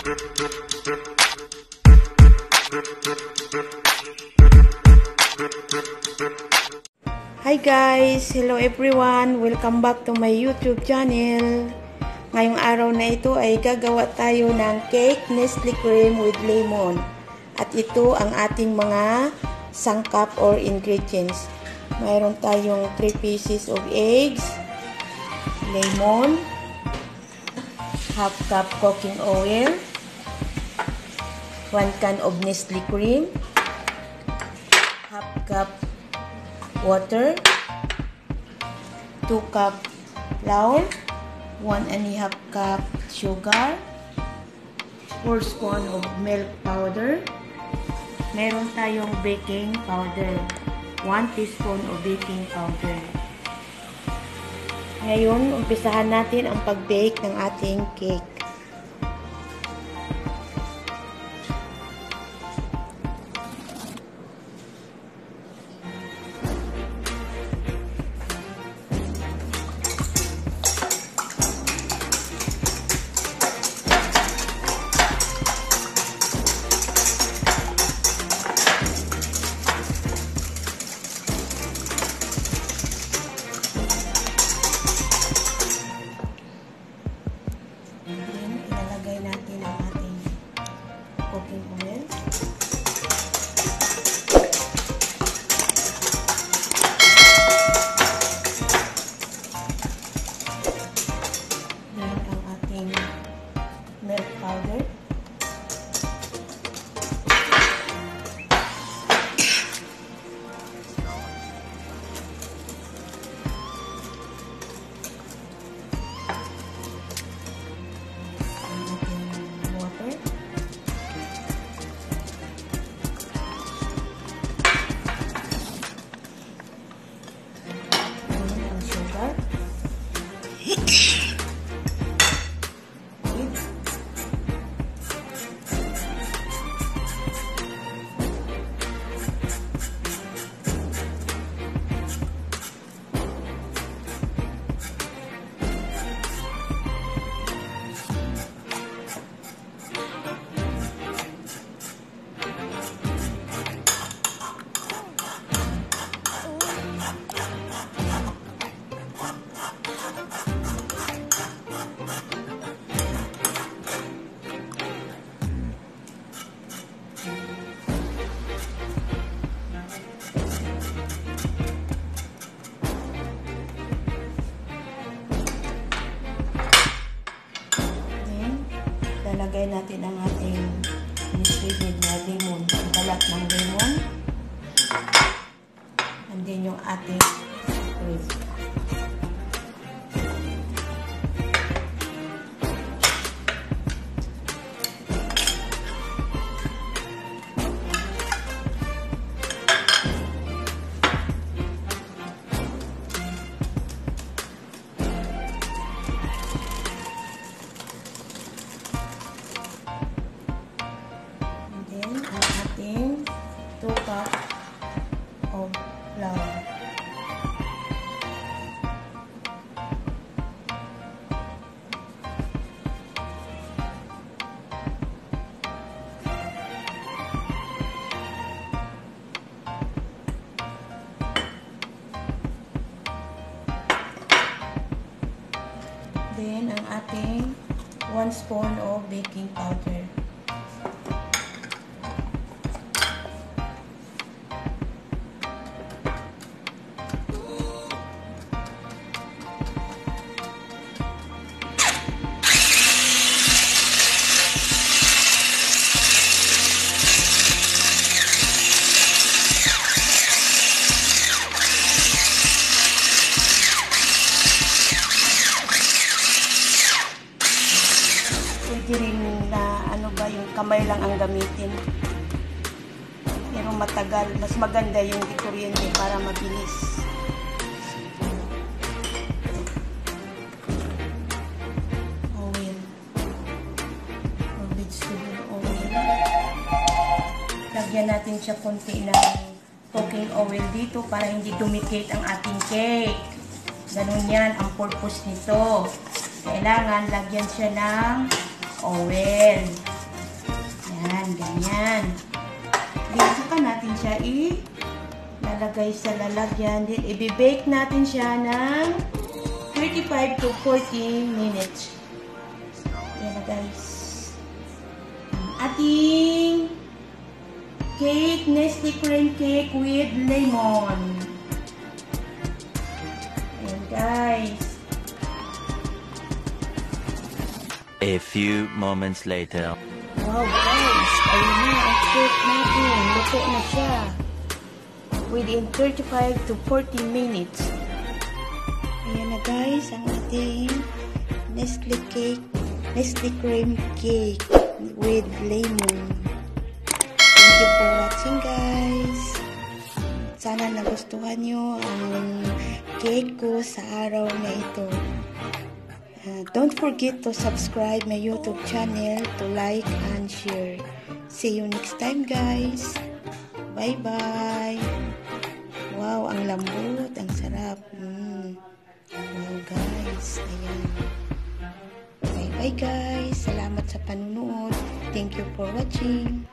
Hi guys! Hello everyone! Welcome back to my YouTube channel. Ngayong araw na ito ay gagawa tayo ng cake Nestle cream with lemon. At ito ang ating mga sangkap or ingredients. Mayroon tayong 3 pieces of eggs, lemon, half cup cooking oil, 1 can of Nestle cream, half cup water, 2 cup flour, 1½ cup sugar, 4 spoon of milk powder, meron tayong baking powder, 1 teaspoon of baking powder. Ngayon, umpisahan natin ang pag-bake ng ating cake. Ilalagay natin ang ating cooking oil. Then ang ating milk powder. Lalagay natin ang ating distributed na lemon, balat ng lemon, and then yung ating cream. Ang ating 2 cup of flour. Then ang ating 1 spoon of baking powder. Pwede rin na yung kamay lang ang gamitin. Pero matagal, mas maganda yung di kuryente para mabilis. Oil. Or vegetable oil. Lagyan natin siya konti ng cooking oil dito para hindi dumikit ang ating cake. Ganun yan ang purpose nito. Kailangan lagyan siya ng oil. Yan, ganyan. Then, saka natin siya ilalagay sa lalagyan. Then, i-bake natin siya ng 35 to 40 minutes. Yan na guys. Ating cake, Nestle cream cake with lemon. Ayan guys. A few moments later. Wow guys, ayun na ang cake natin. Luto na siya. Within 35 to 40 minutes. Ayan na guys, ang ating Nestle cake, Nestle cream cake with lemon. Thank you for watching guys. Sana nagustuhan nyo ang cake ko sa araw na ito. Don't forget to subscribe my YouTube channel, to like and share. See you next time guys. Bye bye. Wow, ang lambot, ang sarap. Wow guys, ayan. Bye bye guys. Salamat sa panunood. Thank you for watching.